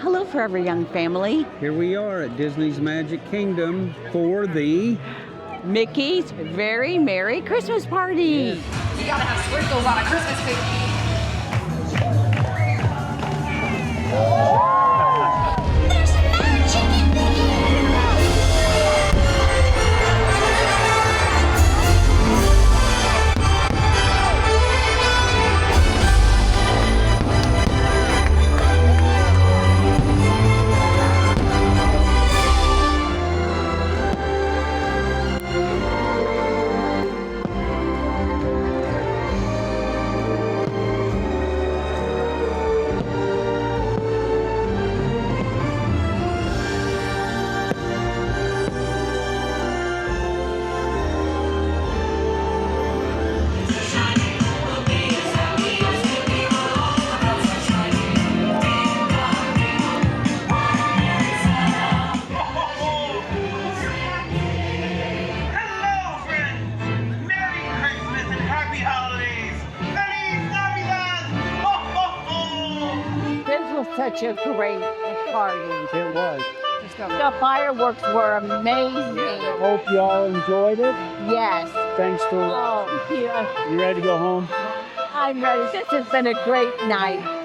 Hello, Forever Young family. Here we are at Disney's Magic Kingdom for the Mickey's Very Merry Christmas Party. You gotta have sprinkles on a Christmas cookie. There's magic in the Such a great party. It was. The fireworks were amazing. Hope y'all enjoyed it. Yes. Thanks for Oh, yeah. You ready to go home? I'm ready. This has been a great night.